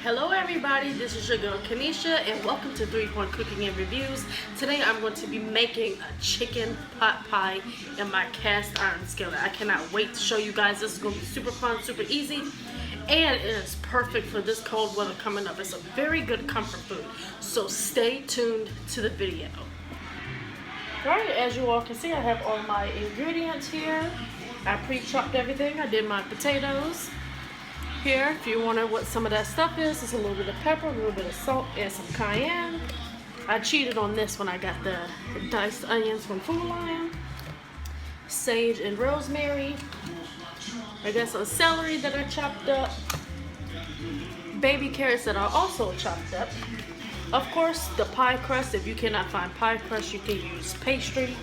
Hello everybody, this is your girl Kanisha and welcome to 3 Point Cooking and Reviews. Today I'm going to be making a chicken pot pie in my cast iron skillet. I cannot wait to show you guys. This is going to be super fun, super easy, and it is perfect for this cold weather coming up. It's a very good comfort food, so stay tuned to the video. Alright, as you all can see, I have all my ingredients here. I pre-chopped everything. I did my potatoes. Here, if you wonder what some of that stuff is, it's a little bit of pepper, a little bit of salt, and some cayenne. I cheated on this when I got the diced onions from Food Lion. Sage and rosemary. I got some celery that I chopped up. Baby carrots that are also chopped up. Of course, the pie crust. If you cannot find pie crust, you can use pastry.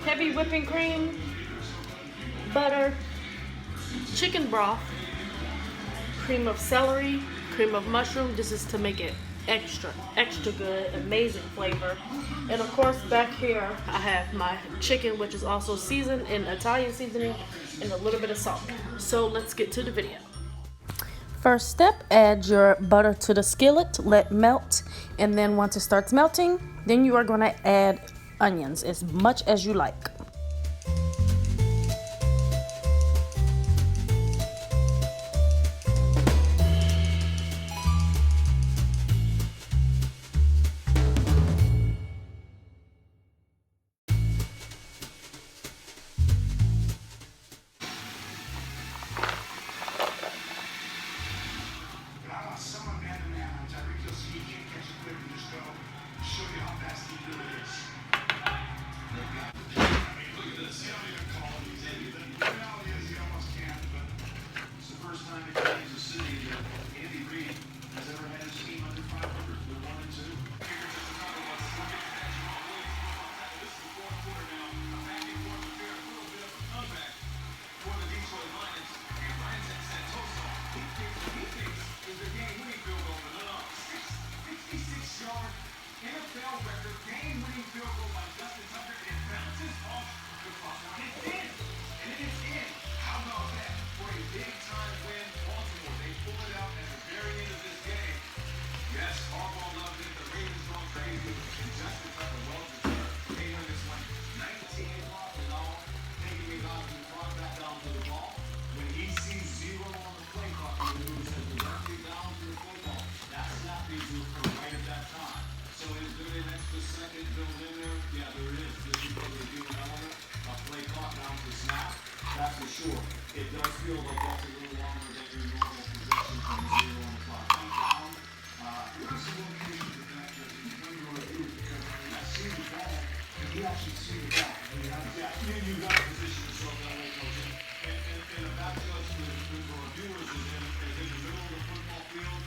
Heavy whipping cream. Butter. Chicken broth. Cream of celery, cream of mushroom. This is to make it extra good, amazing flavor. And of course, back here I have my chicken, which is also seasoned in Italian seasoning and a little bit of salt. So let's get to the video. First step, add your butter to the skillet, let melt, and then once it starts melting, then you are going to add onions as much as you like. That's for sure. It does feel like that's a little longer than your normal possession from 0 on the clock. Come down. There are some locations that that you can go to do because I see the ball and you actually see the ball. You got a position to slow that way, coach. And if that judge for our viewers is in the middle of the football field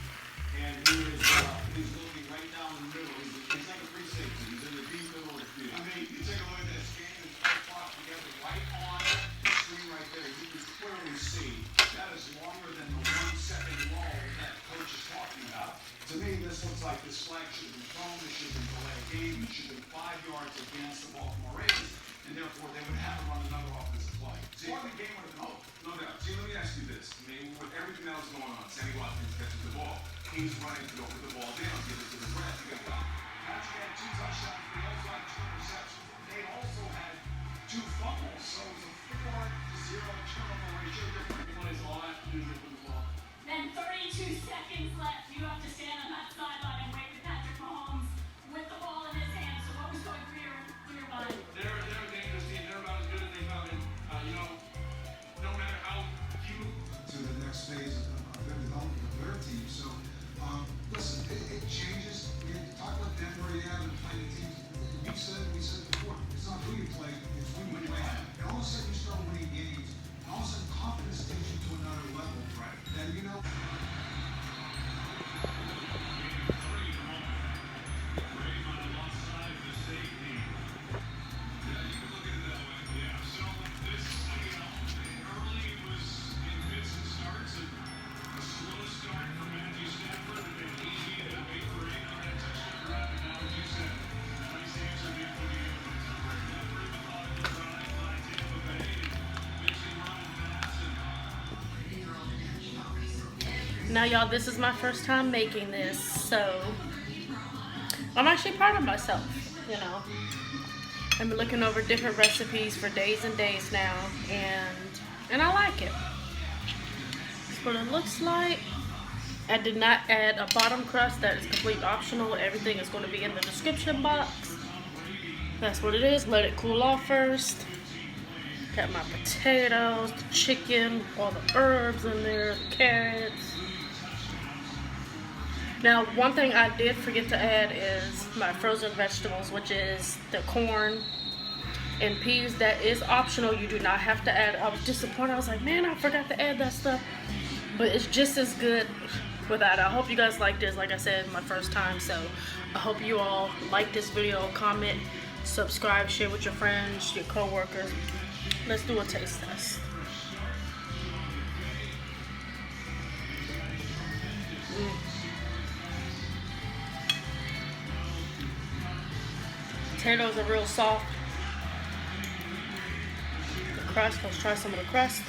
and he's looking right down the middle. He's like a free safety. He's in the deep middle of the field. I mean, you take a look at this game and clock together right on the screen right there. You can clearly see that is longer than the 1 second lull that coach is talking about. To me, this looks like this flag should have been thrown. This should have been delay a game. It should have been 5 yards against the Baltimore Ravens, and therefore they would have to run another offensive play. See, part of the game would have been over. No doubt. See, let me ask you this. I mean, with everything that was going on, Sammy Watkins catches the ball. He's running to go put the ball down, give it to the ref. You got Patrick had 2 touchdowns. They also had 2 receptions. They also had 2 fumbles. So it's a 4-0 turnover ratio. What is all I have to do to put the ball? And 32 seconds left. You have to stand on that sideline and wait for Patrick Mahomes with the ball in his hand. So what was going through your mind? They're a dangerous team. They're about as good as they've been. No matter how few to the next phase of their development of their team. So, listen. Now y'all, this is my first time making this, so I'm actually proud of myself, you know. I've been looking over different recipes for days and days now, and I like it. That's what it looks like. I did not add a bottom crust. That is completely optional. Everything is going to be in the description box. That's what it is. Let it cool off first. Got my potatoes, the chicken, all the herbs in there, the carrots. Now, one thing I did forget to add is my frozen vegetables, which is the corn and peas. That is optional. You do not have to add. I was disappointed. I was like, man, I forgot to add that stuff. But it's just as good without it. I hope you guys like this. Like I said, my first time. So I hope you all like this video, comment, subscribe, share with your friends, your co-workers. Let's do a taste test. Potatoes are real soft. The crust, let's try some of the crust.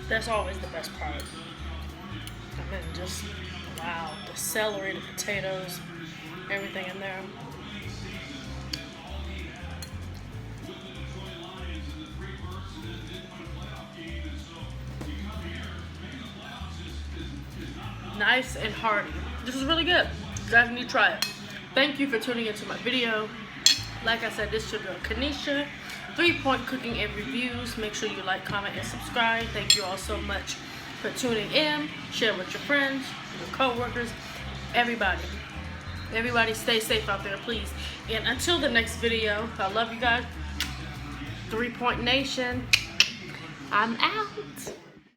That's always the best part. I mean, just, wow, the celery, the potatoes, everything in there. Nice and hearty. This is really good. You guys need to try it. Thank you for tuning into my video. Like I said, this is your girl Kanisha. 3-Point Cooking and Reviews. Make sure you like, comment, and subscribe. Thank you all so much for tuning in. Share with your friends, your co-workers, everybody. Everybody stay safe out there, please. And until the next video, I love you guys. 3-Point Nation, I'm out.